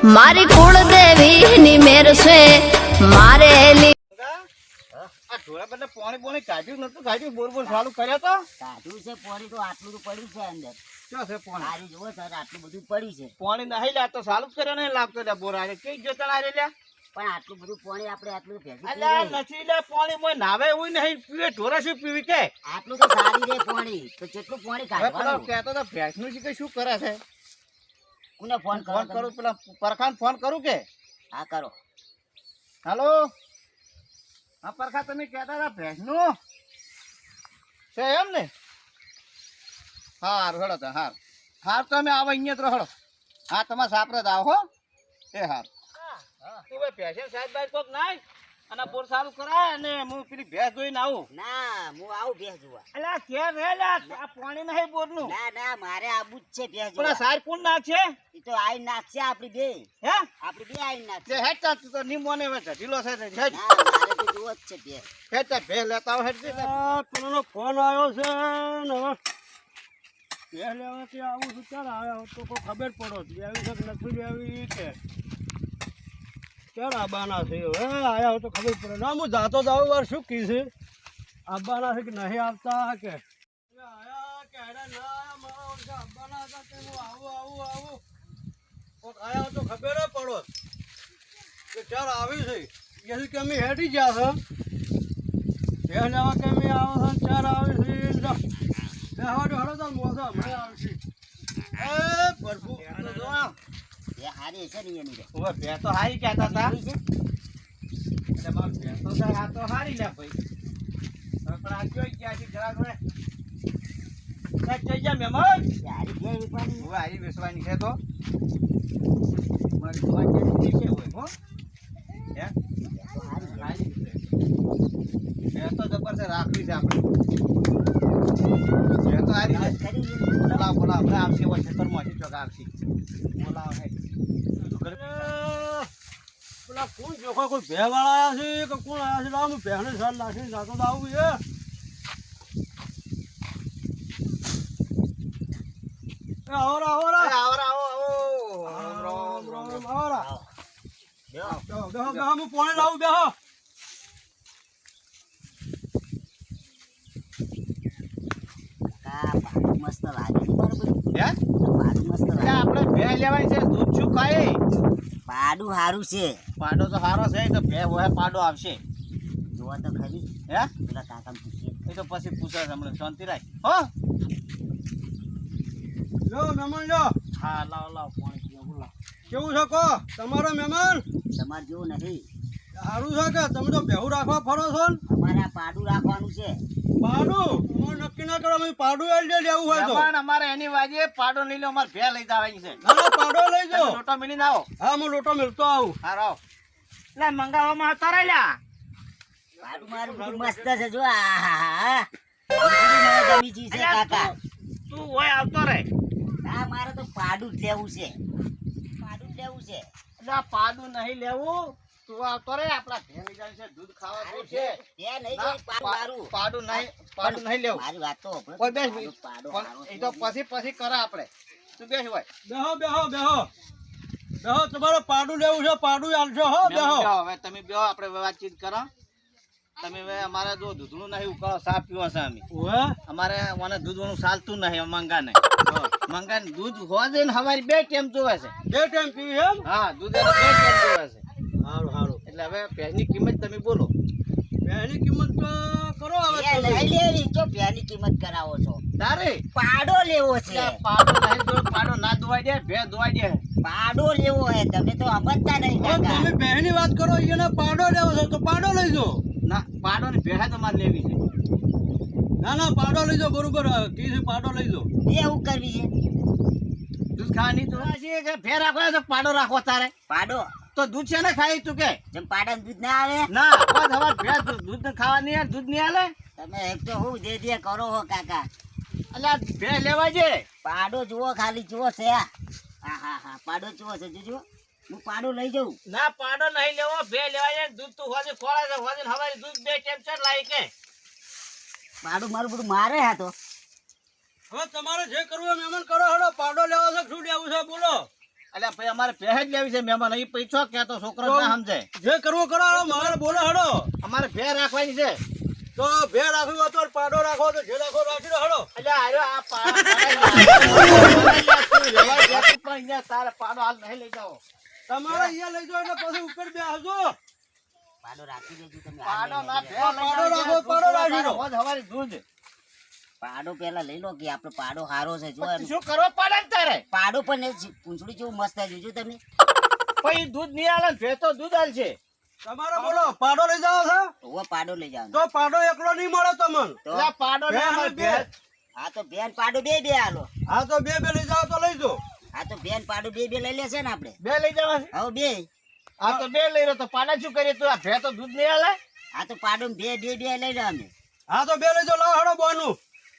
મારી કુળદેવી ની મેર છે મારે આ ઢોળા બદલે પાણી બોણી કાઢ્યું નતું કાઢ્યું બોર બોર ચાલુ કર્યો તો કાઢ્યું છે પાણી તો આટલું તો પડ્યું છે અંદર ક્યાં છે પાણી સારી જુઓ સર આટલું બધું પડ્યું છે પાણી નહીં લાગતો ચાલુ જ કર્યો નહીં લાગતો લે બોર આરે કઈ જોતા આરે લ્યા પણ આટલું બધું પાણી આપણે આટલું ભેગું અલ્યા નથી લે પાણી મોય નાવે એવું નહીં પીવે ઢોરા શું પીવી કે આટલું તો સારી રે પાણી તો જેટલું પાણી હવે પેલો કાઢવાનું કહેતો તો ભેંસનું છે કે શું કરે છે કોને ફોન ફોન કરો કરું પેલા પરખાન ફોન કરું કે હા કરો હાલો હા પરખા તમે કહેતા હતા ભેંસનું છે એમ ને હાર હળો તો હાર હાર તમે આવો અહીંયા જ રહો હા તમારે સાપરે જ આવો હો એ હાર તું ભાઈ ભેંસે સાહેબ ભાઈ કોક નાય અને બોર સારું કરાય અને હું પેલી ભેંસ જોઈને આવું ના હું આવું ભેંસ જોવા અલ્યા કે રે લા આ પાણી નહીં બોરનું ના ના મારે આવું જ છે ભેંસ પેલા જોવા સાર કોણ નાખશે એ તો આઈ નાખશે આપડી બે હે આઈ નાખશે તે હેડ તા તું તો નિમોને હવે ઢીલો છે હેડ ના મારે તો જોવો જ છે ભેંસ હેડ તા ભેંસ લેતા આવો હેડ પેલો ફોન આવ્યો છે ને હવે બે લેવાથી આવું છું ક્યારે આવ્યો તો કોઈ ખબર પડો લેવી છે કે નથી લેવી કે ક્યારે આવવાના છે હવે આવ્યા હોય તો ખબર પડે ના હું જાતો જ આવું વાર શું કી છે આવવાના છે કે નહીં આવતા કે આયા કે અરે ના મારા ઓળખે આવવાના હતા કે હું આવું કોઈક આવ્યા હોય તો ખબર પડો કે ક્યારે આવી છે એથી કે અમે હેડી ગયા છે બે લેવા કે અમે આવો છે ચાર આવી છે હળો તો મોસા મને આવશે એ પ્રભુ જો એ હારી છે ને એની હવે ભેંસ તો હારી કહેતા હતા છે એટલે માર ભેંસ તો તાર આ તો હારી લે ભાઈ હવે પણ આ જોઈ ગયા છે જરા ઘણે સાહેબ જઈ જા મહેમાન સારી ભેંસ પણ હવે હારી વેચવાની છે તો મારી તો આજે છે હોય હો હે હારી છે ભેંસ તો જબર છે રાખવી છે આપણે ભેંસ તો હારી છે બોલાવ આપણે આવશે હોય ખેતરમાં છે ચોક આવશે બોલાવ હે પેલા કોણ જોખો કોઈ ભે વાળા આવ્યા છે કે કોણ આવ્યા છે લાવ ભેને સાલ નાખીને જાતો તો આવું છે આવરા બેહો હું પાણી લાવું બેહો કા પાડું મસ્ત લાગે છે બરોબર હે પાડું મસ્ત એટલે લાગે આપણે ભેંસ લેવાની છે દૂધ શું ખાય પાડું સારું છે પાડો તો સારો છે તો ભેંસ હોય પાડો આવશે જોવા તો ખરી હે પેલા કાકા પૂછીએ એ તો પછી પૂછે છે હમણાં શાંતિ રાખ હો લો મહેમાન લો હા લાવ પાણી પીવા બોલાવ કેવું છે કહો તમારો મહેમાન તમારે જેવું નહીં સારું છે કે તમે તો બેહુ રાખવા ફરો છો ને અમારે આ પાડું રાખવાનું છે પાડું હું નક્કી ના કરો અમે પાડું લઈ લેવું હોય તો મહેમાન અમારે એની વાજે પાડો લઈ લો અમારે ભેંસ લઈ જવાની છે ના ના પાડો લઈ તમે જાઓ લોટો મિલીને આવો હા હું લોટો મિલતો આવું હા રાવ એટલે મંગાવવામાં આવતા રહ્યા પાડું મારું બધું મસ્ત છે જો આહાહા. વીજળી મને ગમી ગઈ છે કાકા તું હોય આવતો રે ના મારે તો પાડું જ લેવું છે પાડું જ લેવું છે એટલે આ પાડું નહીં લેવું તું આવતો રે આપડા ભેંસ લઈ જવાની છે દૂધ ખાવા દૂધ છે એ નહીં ના, જોઈ પાડું મારું પાડું નહીં લેવું મારી વાત તો હોભળો. કોઈ બેસ પાડું પણ હારો એ છે. તો પછી કરે આપણે તું બેસ હોય બેહો તમારે પાડું લેવું છે પાડું આલશો હો બેહો હવે તમે બેહો આપણે વાતચીત કરો તમે હવે અમારે જો દૂધનું નહીં ઉકાળો સાફ પીવો છે અમે ઓએ અમારે મને દૂધનું ચાલતું નહીં મંગાને મંગાને દૂધ હોજે ને અમારી બે ટાઈમ જોવે છે બે ટાઈમ પીવી એમ હા દૂધ એને બે ટાઈમ જોવે છે સારું સારું એટલે હવે ભેંસની કિંમત તમે બોલો એની કિંમત તો કરો હવે એ નહીં લેવી તો ભેંસની કિંમત કરાવો છો તારે પાડો લેવો છે એટલે પાડો નહીં તો પાડો ના ધોવાઈ દે ભેંસ ધોવાઈ દે પાડો લેવો હે તમે તો સમજતા નહીં હવે કાકા તમે બહેની વાત કરો એને પાડો લેવો છે તો પાડો લઈ જાઓ ના પાડો ને ભેંસ તમારે લેવી છે ના ના પાડો લઈ જાઓ બરોબર કીધું પાડો લઈ જાઓ એવું કરવી છે દૂધ ખાવાની તો કે ભેંસ રાખવો તો પાડો રાખવો તારે પાડો તો દૂધ છે ને ખાઈ તું કે જેમ પાડાનું દૂધ ના આવે ના બસ હવે ભેંસ દૂધ ને ખાવા નહીં દૂધ નહીં હાલે તમે એક તો હું દે કરો હો કાકા એટલે આ ભેંસ લેવા છે પાડો જુઓ ખાલી જુઓ છે હા હા પાડો જુઓ છે જોજો હું પાડો લઈ જાઉં ના પાડો નહીં લેવો ભેંસ લેવા છે દૂધ તું હોજે ખોળે છે હોજે હવારે દૂધ બે ટાઈમ ચડ લાવી કે પાડું મારું બધું મારે હા તો હવે તમારે જે કરવું હોય મહેમાન કરો હડો પાડો લેવો છે શું લેવું છે બોલો અલ્યા ભાઈ અમારે ભેહ જ લેવી છે મહેમાન અહીં પૈસો કહેતો છોકરો ના સમજાય જે કરવો કરો મારે બોલો હડો અમારે ભેહ રાખવાની છે તો ભે રાખવી હોય તો પાડો રાખો તો જે રાખો રાખી દો હડો અલ્યા આયો આ પણ અહીંયા તારે પાડો હાલ નહીં લઈ જાઓ તમારે અહીંયા લઈ જાઓ એટલે પછી ઉપર બે આવજો પાડો રાખી દેજો તમે પાડો ના ભેહ પાડો રાખો, પાડો રાખી દો. હવારી દૂધ પાડો પેલા લઈ લો કે આપણો પાડો સારો છે જો એમ. શું કરવો પડે ને તારે પાડો પણ એ પૂંછડી જેવું મસ્ત જોજો તમે પછી દૂધ નહીં આલે ને ભેહ તો દૂધ આલ છે તમારે બોલો પાડો લઈ જાઓ છો ઓવો પાડો લઈ જાવ તો પાડો એકલો નહીં મળે તમને તો અલ્યા પાડો ભેહ ના અને અમારે ભેહ. ભેહ. આ તો બેન પાડો બે હાલો હા તો બે લઈ જાઓ તો લઈ જાઓ આ તો બેન પાડો બે લઈ લેશે ને આપણે બે લઈ જવા છે હવે બે આ તો બે લઈ રહ્યો તો પાડા શું કરીએ તું આ ભેહ તો દૂધ નહીં આલે આ તો પાડો બે લઈ લો અમે હા તો બે લઈ જાઓ લાવો હડો બોનું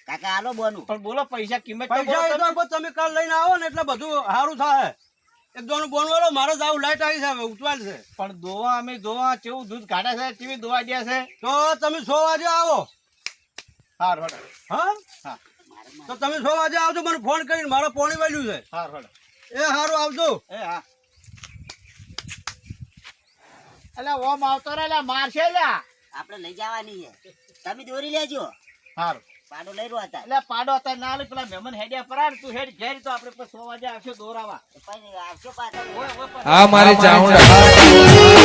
કાકા હાલો બોનું પણ બોલો પૈસા કિંમત તો પૈસા બોલો એ તો તમે કાલ લઈને આવો ને એટલે બધું સારું થાય એક દોનું બોન વાળો મારે જ આવું લાઈટ આવી છે હવે ઉતવાલ છે પણ દોવા અમે દોવા કેવું દૂધ કાઢે છે કેવી દોવા દે છે તો તમે 6 વાગે આવો હાર હોડો હા હા તો તમે 6 વાગે આવજો મને ફોન કરીને મારે પોણી વાળ્યું છે હાર હોડો એ સારું આવજો એ હા અલ્યા ઓમ આવતો રે અલ્યા મારશે લ્યા આપણે લઈ જવાની છે તમે દોરી લેજો હારું પાડો લઈ રહ્યો હતા એટલે પાડો અત્યારે ના લે પેલા મહેમાન હેડ્યા પરાર તું હેડ ઘેર તો આપણે પછી 100 વાગે આવશે દોરાવા પછી આવશો પાછા ઓય ઓય આ મારી ચાઉંડા